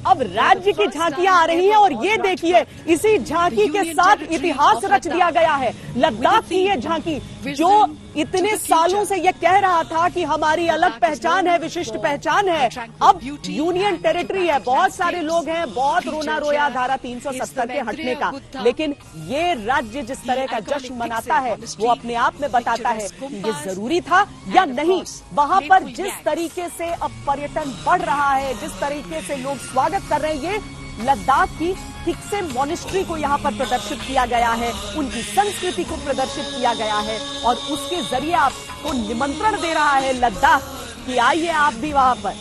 अब राज्य की झांकियां आ रही हैं और ये देखिए इसी झांकी के साथ इतिहास रच दिया गया है। लद्दाख की ये झांकी जो इतने सालों से ये कह रहा था कि हमारी अलग पहचान है, विशिष्ट पहचान है, अब यूनियन टेरिटरी है। बहुत सारे लोग हैं, बहुत रोना रोया धारा 370 के हटने का, लेकिन ये राज्य जिस तरह का जश्न मनाता है वो अपने आप में बताता है कि ये जरूरी था या नहीं। वहां पर जिस तरीके से अब पर्यटन बढ़ रहा है, जिस तरीके से लोग स्वागत कर रहे हैं, ये लद्दाख की थिक्से मॉनेस्ट्री को यहाँ पर प्रदर्शित किया गया है, उनकी संस्कृति को प्रदर्शित किया गया है और उसके जरिए आपको निमंत्रण दे रहा है लद्दाख कि आइए आप भी वहां पर।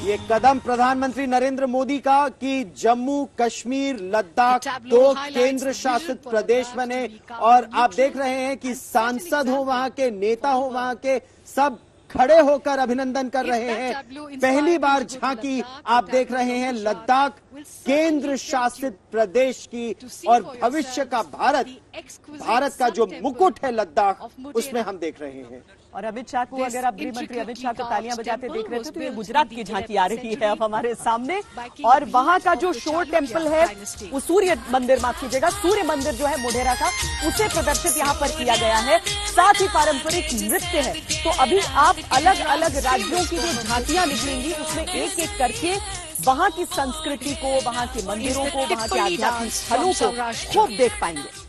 ये कदम प्रधानमंत्री नरेंद्र मोदी का कि जम्मू कश्मीर लद्दाख 2 केंद्र शासित प्रदेश बने और आप देख रहे हैं कि सांसद हो, वहां के नेता हो, वहां के सब खड़े होकर अभिनंदन कर रहे हैं। पहली बार झांकी आप देख रहे हैं लद्दाख केंद्र शासित प्रदेश की और भविष्य का भारत का जो मुकुट है लद्दाख, उसमें हम देख रहे हैं। और अमित शाह को अगर आप गृह मंत्री अमित शाह को तालियां बजाते देख रहे थे तो ये गुजरात की झांकी आ रही है अब हमारे सामने और वहां का जो शोर टेम्पल है, वो सूर्य मंदिर, माफ कीजिएगा, सूर्य मंदिर जो है मोढेरा का, उसे प्रदर्शित यहाँ पर किया गया है। साथ ही पारंपरिक नृत्य है। तो अभी आप अलग अलग राज्यों की जो झांकियां निकलेंगी उसमें एक एक करके वहां की संस्कृति को, वहां के मंदिरों को, वहां के आध्यात्मिक स्थलों को खूब देख पाएंगे।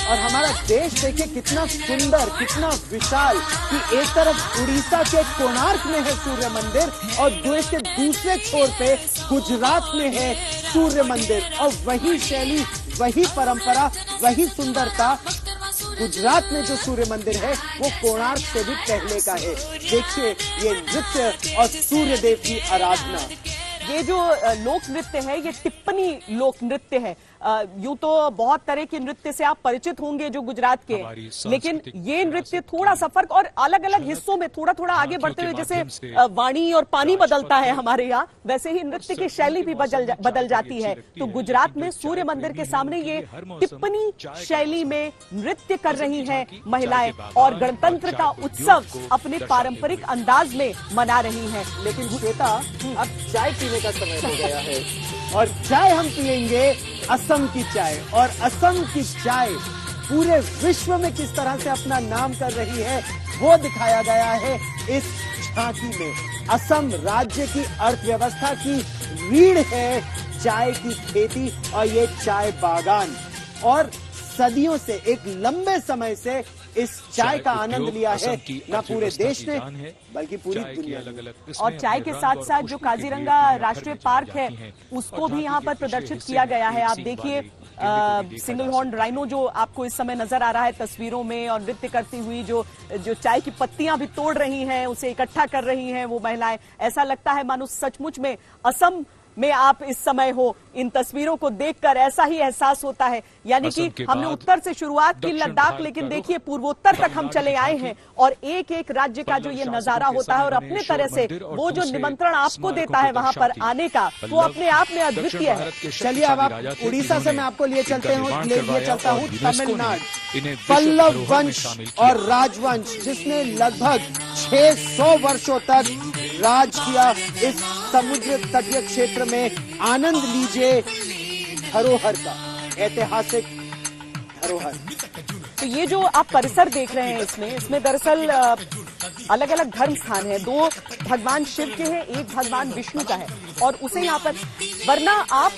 और हमारा देश देखिए कितना सुंदर, कितना विशाल कि एक तरफ उड़ीसा के कोणार्क में है सूर्य मंदिर और देश के दूसरे छोर पे गुजरात में है सूर्य मंदिर और वही शैली, वही परंपरा, वही सुंदरता। गुजरात में जो सूर्य मंदिर है वो कोणार्क से भी पहले का है। देखिए ये नृत्य और सूर्य देव की आराधना। ये जो लोक नृत्य है ये टिप्पणी लोक नृत्य है। यूं तो बहुत तरह के नृत्य से आप परिचित होंगे जो गुजरात के, लेकिन ये नृत्य थोड़ा सा फर्क और अलग अलग हिस्सों में थोड़ा थोड़ा आगे बढ़ते हुए, जैसे वाणी और पानी बदलता है हमारे यहाँ, वैसे ही नृत्य की शैली भी बदल जाती है। तो गुजरात में सूर्य मंदिर के सामने ये टिप्पणी शैली में नृत्य कर रही हैं महिलाएं और गणतंत्र का उत्सव अपने पारंपरिक अंदाज में मना रही हैं। लेकिन श्वेता, अब चाय पीने का समय हो गया है और चाय हम पिएंगे असम की चाय, और असम की चाय पूरे विश्व में किस तरह से अपना नाम कर रही है वो दिखाया गया है इस झांकी में। असम राज्य की अर्थव्यवस्था की रीढ़ है चाय की खेती और ये चाय बागान, और सदियों से, एक लंबे समय से इस चाय का आनंद लिया है न पूरे देश ने बल्कि पूरी दुनिया ने। और चाय के साथ साथ जो काजीरंगा राष्ट्रीय पार्क है उसको भी यहाँ पर प्रदर्शित किया गया है। आप देखिए सिंगल हॉर्न राइनो जो आपको इस समय नजर आ रहा है तस्वीरों में, और नृत्य करती हुई जो चाय की पत्तियां भी तोड़ रही हैं, उसे इकट्ठा कर रही हैं वो महिलाएं। ऐसा लगता है मानो सचमुच में असम में आप इस समय हो। इन तस्वीरों को देखकर ऐसा ही एहसास होता है, यानी कि हमने उत्तर से शुरुआत की लद्दाख, लेकिन देखिए पूर्वोत्तर तक हम चले आए हैं और एक एक राज्य का जो ये नजारा होता है और अपने तरह से वो जो निमंत्रण आपको देता है वहां पर आने का, वो अपने आप में अद्वितीय है। चलिए अब आप उड़ीसा से मैं आपको लिए चलता हूँ तमिलनाडु। पल्लव वंश और राजवंश जिसने लगभग 600 वर्षों तक राज किया इस समुद्र तटीय क्षेत्र में। आनंद लीजिए धरोहर का, ऐतिहासिक धरोहर। तो ये जो आप परिसर देख रहे हैं इसमें दरअसल अलग अलग धर्म स्थान है। 2 भगवान शिव के हैं, एक भगवान विष्णु का है और उसे यहाँ पर, वरना आप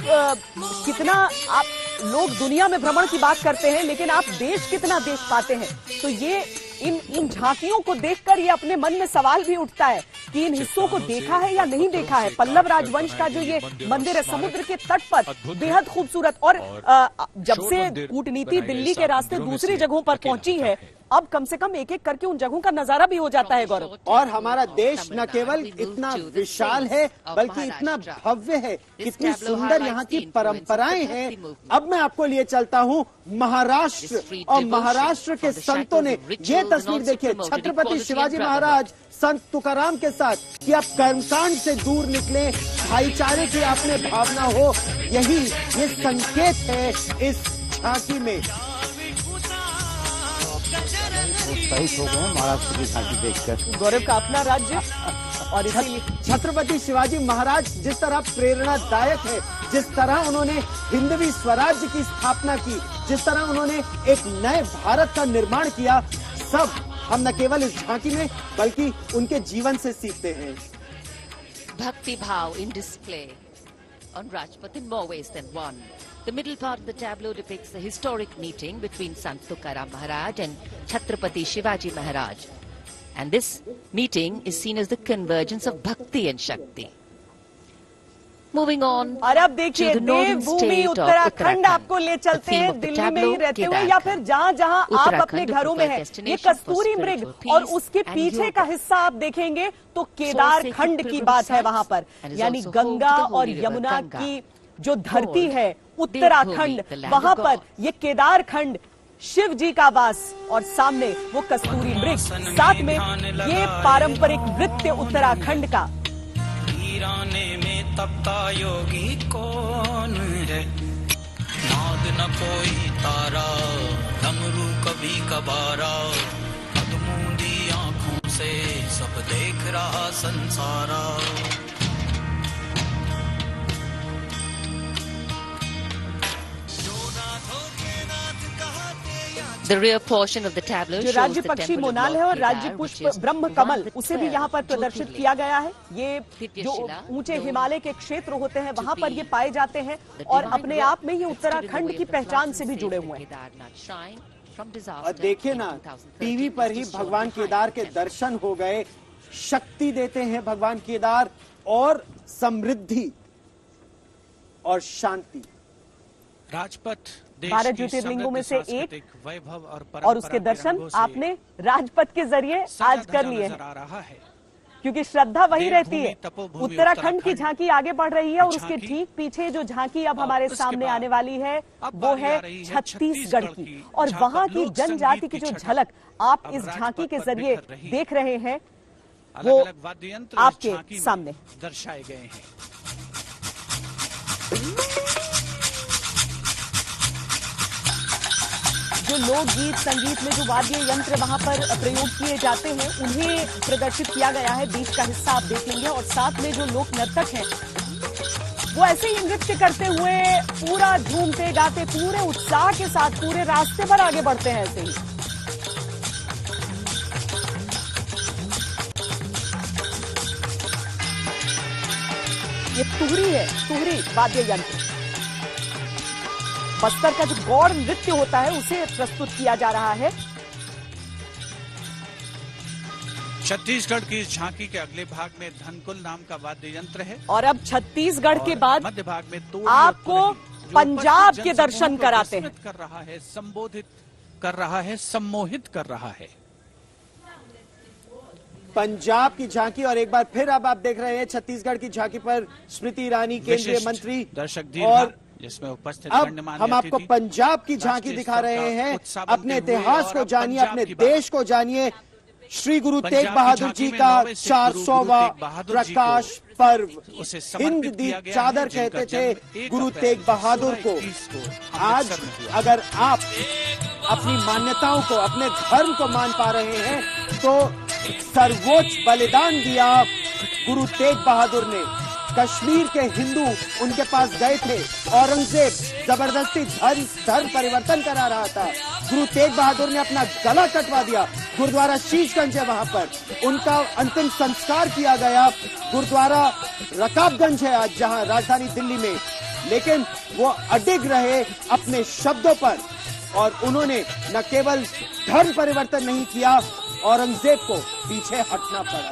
कितना आप लोग दुनिया में भ्रमण की बात करते हैं लेकिन आप देश कितना देख पाते हैं। तो ये इन झांकियों को देखकर ये अपने मन में सवाल भी उठता है कि इन हिस्सों को देखा है या नहीं देखा है। पल्लव राजवंश का जो ये मंदिर है समुद्र के तट पर, बेहद खूबसूरत, और जब से कूटनीति दिल्ली के रास्ते दूसरी जगहों पर पहुंची है, अब कम से कम एक एक करके उन जगहों का नजारा भी हो जाता है गौरव। और हमारा देश न केवल इतना विशाल है बल्कि इतना भव्य है, कितनी सुंदर यहाँ की परंपराएं हैं। अब मैं आपको लिए चलता हूँ महाराष्ट्र, और महाराष्ट्र के संतों ने ये तस्वीर देखिए, छत्रपति शिवाजी महाराज संत तुकाराम के साथ, कि आप कर्मकांड से दूर निकले, भाईचारे की आप में भावना हो, यही ये संकेत है इस झांकी में। उत्साहित हो गए महाराष्ट्र की झांकी देखकर। गौरव का अपना राज्य और इसीलिए छत्रपति शिवाजी महाराज जिस तरह प्रेरणादायक है, जिस तरह उन्होंने हिंदवी स्वराज्य की स्थापना की, जिस तरह उन्होंने एक नए भारत का निर्माण किया, सब हम न केवल इस झांकी में बल्कि उनके जीवन से सीखते हैं। Bhakti Bhav in display on Rajpath in more ways than one. The middle part of the tableau depicts the historic meeting between Sant Tukaram Maharaj and Chhatrapati Shivaji Maharaj. And this meeting is seen as the convergence of Bhakti and Shakti. Moving on और अब देखिए to the northern Devbhoomi state of Uttarakhand आपको ले The चलते theme हैं, of the Delhi में tableau, ही रहते हुए Kedarkand. या फिर जहां जहां आप अपने उत्तराखंड घरों में हैं। ये destination कस्तूरी for मृग spiritual और peace उसके and पीछे yoga. का हिस्सा आप देखेंगे तो केदारखंड की बात है वहां पर, and is यानी also home to Ganga the holy और river यमुना Ganga. की जो धरती है Called Uttarakhand, Devbhumi, the land वहां of पर God. ये केदारखंड शिव जी का वास और सामने वो कस्तूरी मृग, साथ में ये पारंपरिक नृत्य उत्तराखंड का। वीराने में तपता योगी कौन है, नाद न कोई तारा, डमरू कभी कबारा, अधमूंदी आंखों से सब देख रहा संसारा। The rear portion of the tableau जो shows राज्य the पक्षी temple of मोनाल है Lord और राज्य Kedar, which पुष्प is Brahma Kamal, one with उसे भी यहाँ पर 12 प्रदर्शित Jyotirlinga. किया गया है। ये Ditya जो Shila, ऊंचे known हिमालय के क्षेत्र होते हैं वहां पर be ये पाए जाते हैं the और divine अपने rock आप में ये that stood in the Uttarakhand way की of the पहचान floods से भी and जुड़े saved हुए हैं। Kedarnath shrine from disaster और देखिए in ना 2013 टीवी पर ही was to show भगवान behind केदार के the दर्शन हो गए, शक्ति देते हैं भगवान केदार और समृद्धि और शांति। राजपथ देश 12 की ज्योतिर्लिंगों में समृद्ध से एक सांस्कृतिक वैभव और और परंपरा उसके के दर्शन रंगों से आपने राजपथ के जरिए सजा आज कर धजा लिए नजर हैं, आ रहा है। क्योंकि श्रद्धा वही रहती देवभूमि, है। तपोभूमि उत्तराखंड की उत्तराखंड झांकी आगे बढ़ रही है और उसके झांकी ठीक पीछे जो झांकी अब और हमारे उसके सामने बाद आने वाली है अब वो बारी है आ रही है छत्तीसगढ़ छत्तीसगढ़ की, की, और जहां वहां पर की लोक जनजाति संगीत की जो की छटा झलक आप अब इस राजपथ झांकी के पर जरिए बिखर रही है। देख रहे हैं अलग वो अलग वाद्य यंत्र आपके झांकी में सामने। दर्शाए गए हैं। जो लोकगीत संगीत में जो वाद्य यंत्र वहां पर प्रयोग किए जाते हैं उन्हें प्रदर्शित किया गया है। बीच का हिस्सा आप देख लेंगे और साथ में जो लोक नर्तक हैं वो ऐसे ही नृत्य करते हुए पूरा झूमते गाते पूरे उत्साह के साथ पूरे रास्ते पर आगे बढ़ते हैं। ऐसे ही ये तुहरी है, तुहरी वाद्य यंत्र बस्तर का जो गौड़ नृत्य होता है उसे प्रस्तुत किया जा रहा है। छत्तीसगढ़ की इस झांकी के अगले भाग में धनकुल नाम का वाद्य यंत्र है और अब छत्तीसगढ़ के और बाद मध्य भाग में तोड़ी आपको और तुरही, जो पंजाब उपस्थित के जनसमूह दर्शन को कराते हैं। विस्मित कर रहा है, संबोधित कर रहा है, सम्मोहित कर रहा है। पंजाब की झांकी और एक बार फिर अब आप देख रहे हैं छत्तीसगढ़ की झांकी पर स्मृति ईरानी केंद्रीय विशिष्ट मंत्री दर्शक और दीर्घा जिसमें उपस्थित अब गणमान्य हम आपको अतिथि, पंजाब की झांकी राष्ट्रीय दिखा स्तर रहे का हैं। उत्साह बनते अपने हुए इतिहास और को अब जानिए, पंजाब अपने की बात। देश को जानिए। श्री गुरु पंजाब तेग की बहादुर झांकी जी में का 9वें सिख गुरु 400वां तेग बहादुर जी को प्रकाश पर्व उसे हिंद समर्पित दी किया गया चादर है, जिनका कहते थे जन्म 1 गुरु अप्रैल तेग बहादुर को। 1621 को आज अमृतसर में हुआ। अगर आप अपनी मान्यताओं को, अपने धर्म को मान पा रहे हैं तो सर्वोच्च बलिदान दिया गुरु तेग बहादुर ने। कश्मीर के हिंदू उनके पास गए थे, औरंगजेब जबरदस्ती धर्म परिवर्तन करा रहा था, गुरु तेग बहादुर ने अपना गला कटवा दिया। गुरुद्वारा शीशगंज है वहां पर, उनका अंतिम संस्कार किया गया। गुरुद्वारा रकाबगंज है आज जहां राजधानी दिल्ली में, लेकिन वो अडिग रहे अपने शब्दों पर और उन्होंने न केवल धर्म परिवर्तन नहीं किया, औरंगजेब को पीछे हटना पड़ा।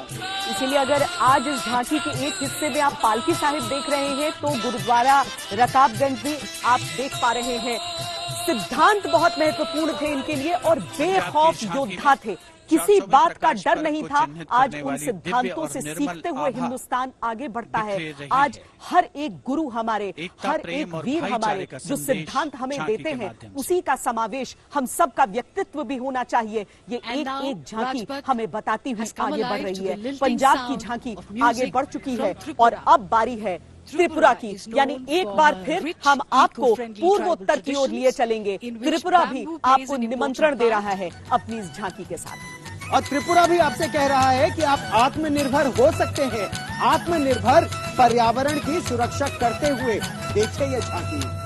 इसीलिए अगर आज इस झांकी के एक हिस्से में आप पालकी साहिब देख रहे हैं तो गुरुद्वारा रकाबगंज भी आप देख पा रहे हैं। सिद्धांत बहुत महत्वपूर्ण थे इनके लिए और बेखौफ योद्धा थे, किसी बात का डर नहीं था। आज उन सिद्धांतों से सीखते हुए हिंदुस्तान आगे बढ़ता है। आज हर एक गुरु हमारे, हर एक वीर हमारे जो सिद्धांत हमें देते हैं उसी का समावेश हम सबका व्यक्तित्व भी होना चाहिए। ये एक एक झांकी हमें बताती हुई आगे बढ़ रही है। पंजाब की झांकी आगे बढ़ चुकी है और अब बारी है त्रिपुरा की, यानी एक बार फिर हम आपको पूर्वोत्तर की ओर लिए चलेंगे। त्रिपुरा भी आपको निमंत्रण दे रहा है अपनी इस झांकी के साथ। और त्रिपुरा भी आपसे कह रहा है कि आप आत्मनिर्भर हो सकते हैं, आत्मनिर्भर पर्यावरण की सुरक्षा करते हुए। देखिए ये झांकी।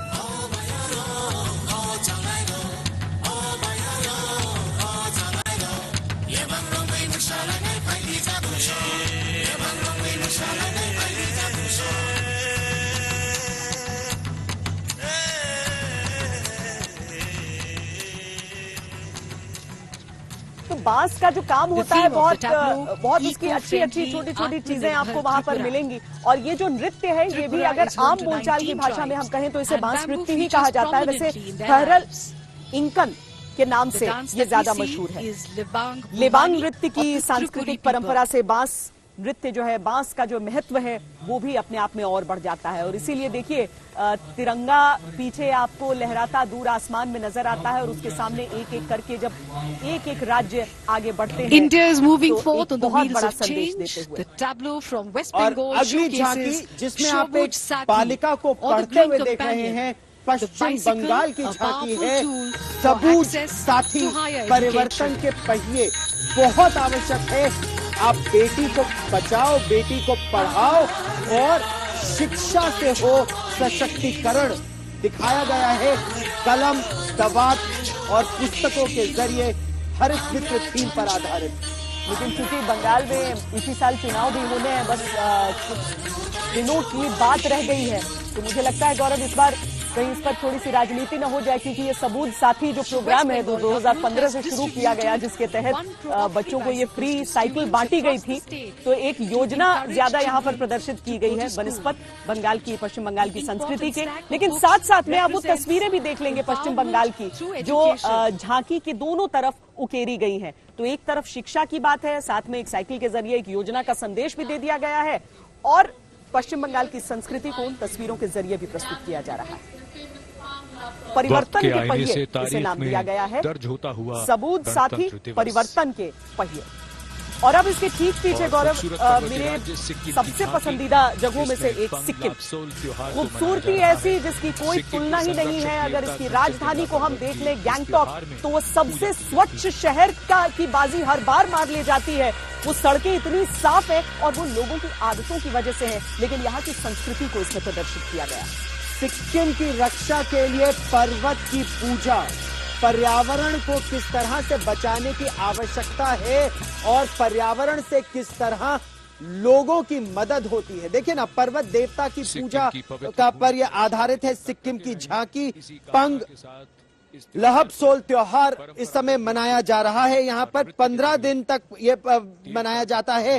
तो बांस का जो काम होता है बहुत उसकी अच्छी छोटी छोटी चीजें आपको वहां पर मिलेंगी। और ये जो नृत्य है ये भी अगर आम बोलचाल की भाषा में हम कहें तो इसे बांस नृत्य ही कहा जाता है। वैसे खैरल इंकन के नाम से ये ज्यादा मशहूर है। लेबांग नृत्य की सांस्कृतिक परंपरा से बांस नृत्य जो है, बांस का जो महत्व है वो भी अपने आप में और बढ़ जाता है। और इसीलिए देखिए तिरंगा पीछे आपको लहराता दूर आसमान में नजर आता है और उसके सामने एक एक करके जब एक एक राज्य आगे बढ़ते हैं, India is moving तो forth on the बहुत wheels बड़ा of संदेश change. देते हुए। The tableau from West और Bengal अगली झांकी showcases जिसमें आप एक Shobuj Sati, बालिका को or the पढ़ते Green हुए देख रहे Companion. हैं, The पश्चिम bicycle, बंगाल की a झांकी powerful है। tool for सबूज access साथी to higher परिवर्तन education. के पहिए बहुत आवश्यक है। आप बेटी को बचाओ, बेटी को पढ़ाओ और शिक्षा से हो सशक्तिकरण दिखाया गया है कलम, दवात और पुस्तकों के जरिए हरित मित्र थीम पर आधारित। लेकिन चूंकि बंगाल में इसी साल चुनाव भी होने हैं, बस कुछ दिनों की बात रह गई है, तो मुझे लगता है गौरव इस बार कहीं इस पर थोड़ी सी राजनीति न हो जाए, क्योंकि ये सबूज साथी जो प्रोग्राम है 2015 से शुरू किया गया, जिसके तहत बच्चों को ये फ्री साइकिल बांटी गई थी, तो एक योजना ज्यादा यहाँ पर प्रदर्शित की गई है बनस्पत बंगाल की, पश्चिम बंगाल की संस्कृति के। लेकिन साथ साथ में आप वो तस्वीरें भी देख लेंगे पश्चिम बंगाल की, जो झांकी के दोनों तरफ उकेरी गई है। तो एक तरफ शिक्षा की बात है, साथ में एक साइकिल के जरिए एक योजना का संदेश भी दे दिया गया है और पश्चिम बंगाल की संस्कृति को उन तस्वीरों के जरिए भी प्रस्तुत किया जा रहा है। परिवर्तन के पहिए इसे नाम दिया गया है, सबूज साथी परिवर्तन के पहिए। और अब इसके ठीक पीछे गौरव मेरे सबसे पसंदीदा जगहों में से एक सिक्किम, खूबसूरती ऐसी जिसकी कोई तुलना ही नहीं है। अगर इसकी राजधानी को हम देख लें गैंगटॉक, तो वो सबसे स्वच्छ शहर की बाजी हर बार मार ले जाती है। वो सड़कें इतनी साफ है और वो लोगों की आदतों की वजह से है, लेकिन यहाँ की संस्कृति को इसमें प्रदर्शित किया गया। सिक्किम की रक्षा के लिए पर्वत की पूजा, पर्यावरण को किस तरह से बचाने की आवश्यकता है और पर्यावरण से किस तरह लोगों की मदद होती है। देखिए ना, पर्वत देवता की पूजा का पर यह आधारित है सिक्किम की झांकी। पंग लहबसोल त्योहार इस समय मनाया जा रहा है। यहाँ पर 15 दिन तक ये मनाया जाता है।